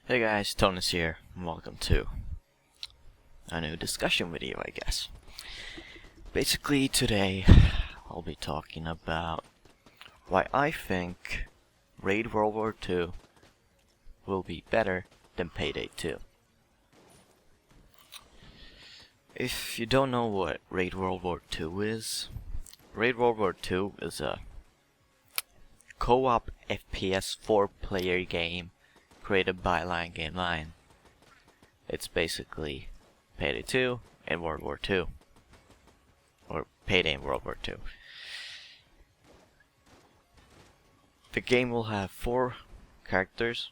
Hey guys, Tonis here, and welcome to a new discussion video, I guess. Basically, today I'll be talking about why I think Raid WW2 will be better than Payday 2. If you don't know what Raid WW2 is, Raid WW2 is a co-op FPS 4-player game created by TonisGaming. It's basically Payday 2 and World War II. Or Payday and World War II. The game will have 4 characters.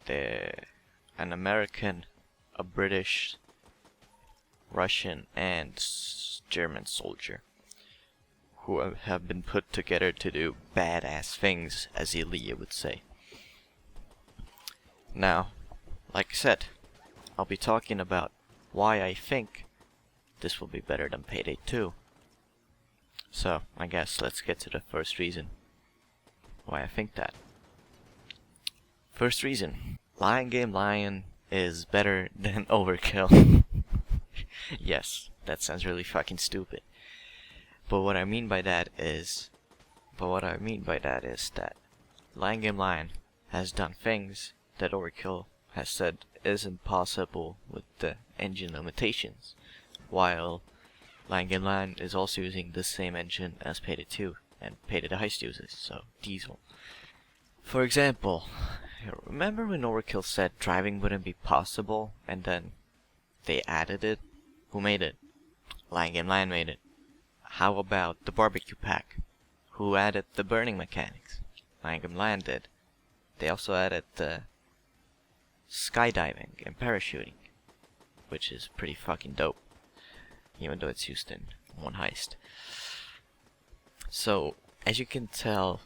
An American, a British, Russian, and German soldier, who have been put together to do badass things, as Elia would say. Now, like I said, I'll be talking about why I think this will be better than Payday 2. So, I guess let's get to the first reason why I think that. First reason, TonisGaming is better than Overkill. Yes, that sounds really fucking stupid. But what I mean by that is that TonisGaming has done things that Overkill has said isn't possible with the engine limitations, while TonisGaming is also using the same engine as Payday 2 and Payday the Heist uses, so Diesel. For example, remember when Overkill said driving wouldn't be possible, and then they added it? Who made it? TonisGaming made it. How about the barbecue pack? Who added the burning mechanics? TonisGaming did. They also added the skydiving and parachuting, which is pretty fucking dope, even though it's used in one heist. So, as you can tell,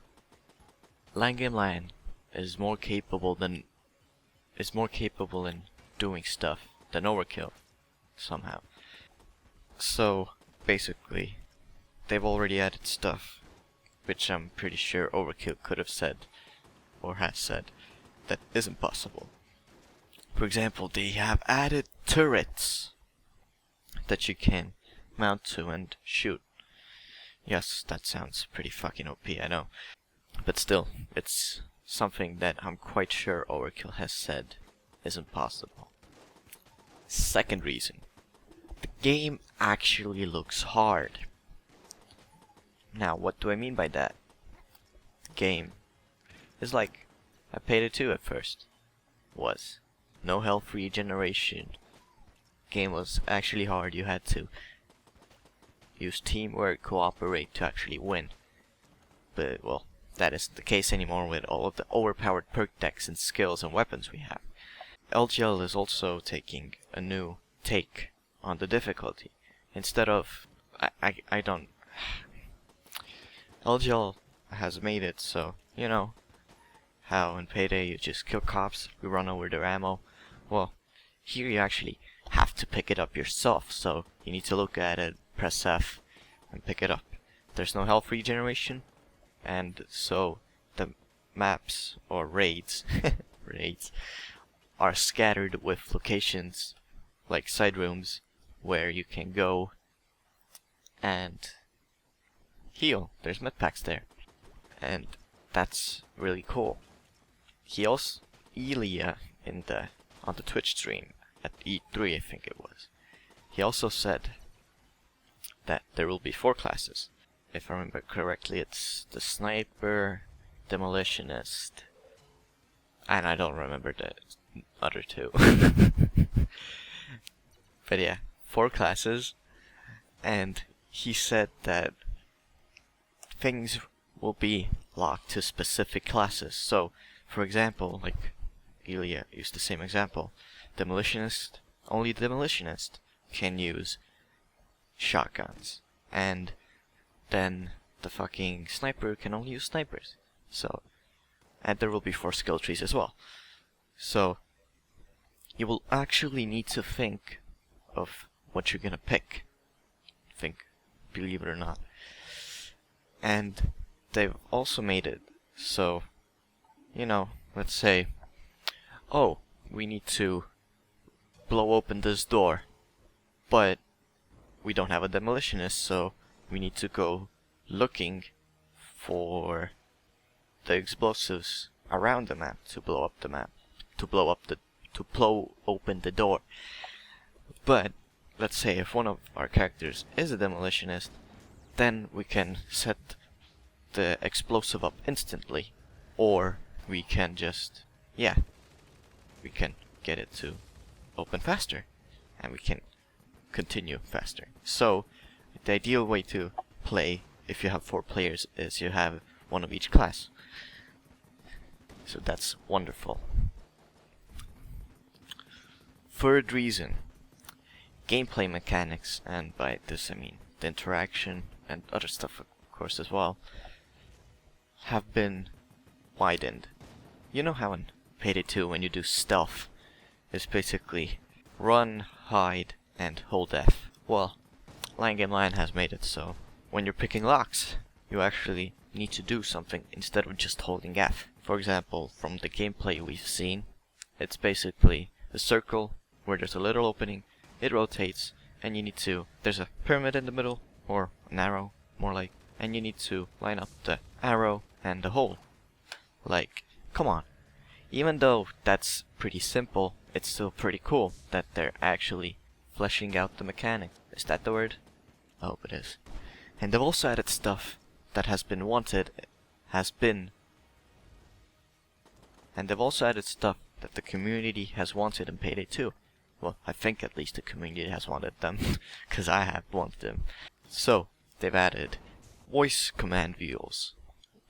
TonisGaming is more capable in doing stuff than Overkill, somehow. So, basically, they've already added stuff which I'm pretty sure Overkill could have said, or has said, that isn't possible. For example, they have added turrets that you can mount to and shoot. Yes, that sounds pretty fucking OP, I know. But still, it's something that I'm quite sure Overkill has said isn't possible. Second reason, the game actually looks hard. Now, what do I mean by that? The game is like I Payday 2 at first. Was. No health regeneration. Game was actually hard. You had to use teamwork, cooperate to actually win. But, well, that isn't the case anymore with all of the overpowered perk decks and skills and weapons we have. LGL is also taking a new take on the difficulty. Instead of... I don't... LGL has made it so, you know, how in Payday you just kill cops, you run over their ammo. Well, here you actually have to pick it up yourself, so you need to look at it, press F, and pick it up. There's no health regeneration, and so the maps, or raids, are scattered with locations like side rooms where you can go and heal. There's medpacks there, and that's really cool. He also, Elia, on the Twitch stream at E3, I think it was, he also said that there will be 4 classes. If I remember correctly, it's the sniper, demolitionist, and I don't remember the other 2. But yeah, 4 classes, and he said that things will be locked to specific classes. So, for example, like Elia used the same example, only the demolitionist can use shotguns, and then the fucking sniper can only use snipers. So, and there will be 4 skill trees as well. So, you will actually need to think of what you're gonna pick. Believe it or not. And they've also made it so, you know, let's say oh, we need to blow open this door, but we don't have a demolitionist, so we need to go looking for the explosives around the map to blow up the map, to blow open the door. But let's say if one of our characters is a demolitionist, then we can set the explosive up instantly, or we can just, yeah, we can get it to open faster, and we can continue faster. So the ideal way to play, if you have 4 players, is you have one of each class. So that's wonderful. Third reason, gameplay mechanics, and by this I mean the interaction and other stuff of course as well, have been widened. You know how in PD2 when you do stealth, it's basically run, hide, and hold F. Well, Lion Game Lion has made it so when you're picking locks, you actually need to do something instead of just holding F. For example, from the gameplay we've seen, it's basically a circle where there's a little opening, it rotates, and you need to, there's a pyramid in the middle, or an arrow, more like, and you need to line up the arrow and the hole. Like, come on. Even though that's pretty simple, it's still pretty cool that they're actually fleshing out the mechanic. Is that the word? I hope it is. And they've also added stuff that has been wanted, and they've also added stuff that the community has wanted in Payday 2. Well, I think at least the community has wanted them, because I have wanted them. So, they've added voice command views.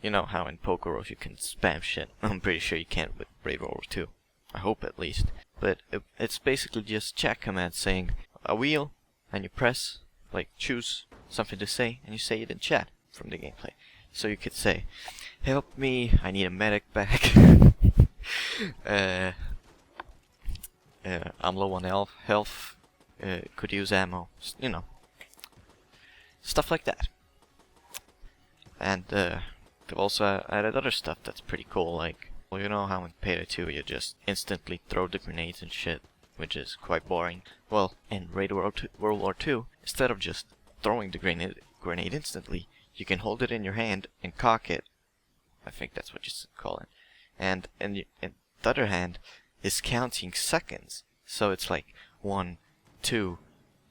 You know how in Pokeros you can spam shit. I'm pretty sure you can't with Raid WW2. I hope at least. But it's basically just chat commands saying a wheel, and you press, like choose something to say, and you say it in chat from the gameplay. So you could say, help me, I need a medic back. I'm low on health, could use ammo, you know. Stuff like that. And they've also added other stuff that's pretty cool, like, well, you know how in Payday 2 you just instantly throw the grenades and shit, which is quite boring. Well, in Raid World War II, instead of just throwing the grenade instantly, you can hold it in your hand and cock it. I think that's what you call it. And the other hand is counting seconds. So it's like 1, 2,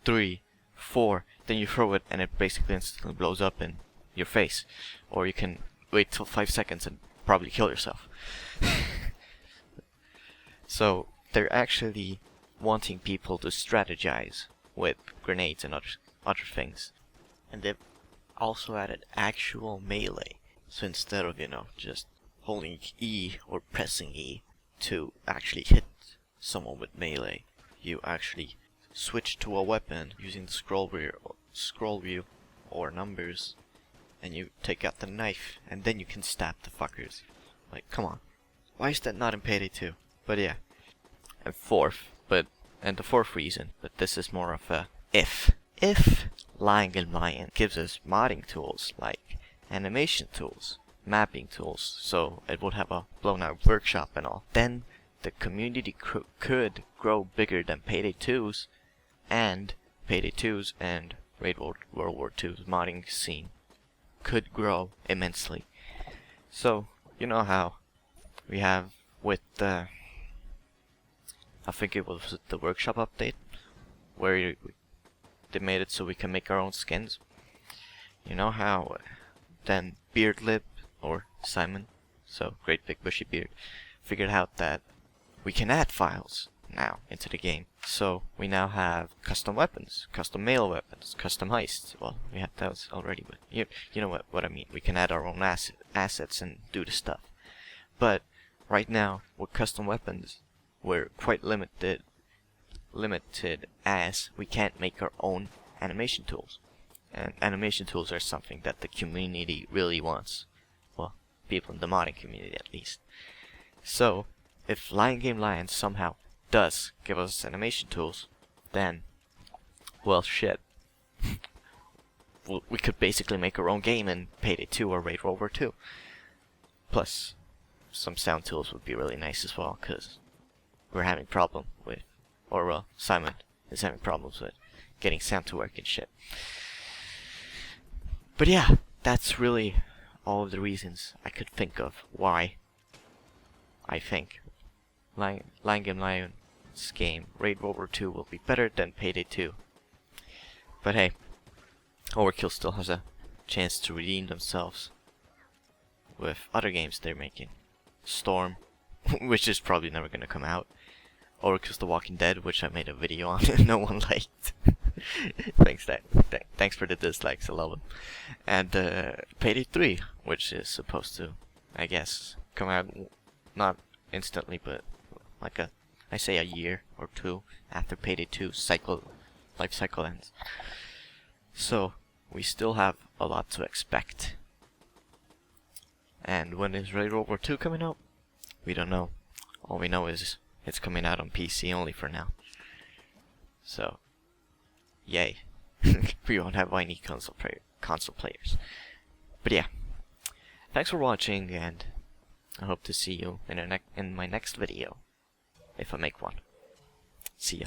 3, 4. Then you throw it and it basically instantly blows up in your face. Or you can wait till 5 seconds and probably kill yourself. So they're actually wanting people to strategize with grenades and other things. And they've also added actual melee. So instead of, you know, just holding E or pressing E to actually hit someone with melee, you actually switch to a weapon using the scroll wheel or numbers, and you take out the knife, and then you can stab the fuckers. Like, come on. Why is that not in Payday 2? But yeah. And the fourth reason, but this is more of a if Lion Game Lion gives us modding tools like animation tools, mapping tools, so it would have a blown out workshop and all, then the community could grow bigger than Payday 2's, and Payday 2's and Raid World War 2's modding scene could grow immensely. So, you know how we have with the, I think it was the workshop update, where they made it so we can make our own skins. You know how then Beardlip, or Simon, so Great Big Bushy Beard, figured out that we can add files now into the game. So we now have custom weapons, custom melee weapons, custom heists. Well, we have those already, but you know what I mean. We can add our own assets and do the stuff. But right now, with custom weapons, we're quite limited as we can't make our own animation tools. And animation tools are something that the community really wants. Well, people in the modding community at least. So, if Lion Game Lion somehow does give us animation tools, then, well, shit. We could basically make our own game in Payday 2 or Raid World War 2. Plus, some sound tools would be really nice as well, because we're having problem with, or well, Simon is having problems with getting sound to work and shit. But yeah, that's really all of the reasons I could think of why I think Lion's game, Raid WW2, will be better than Payday 2. But hey, Overkill still has a chance to redeem themselves with other games they're making. Storm, which is probably never gonna come out. Overkill's The Walking Dead, which I made a video on and no one liked. Thanks for the dislikes, I love them. And Payday 3, which is supposed to, I guess, come out not instantly, but like I say a year or two after Payday 2 life cycle ends. So we still have a lot to expect. And when is Raid WW2 coming out? We don't know. All we know is it's coming out on PC only for now. So, yay. We won't have any console players. But yeah, thanks for watching, and I hope to see you in my next video, if I make one. See ya.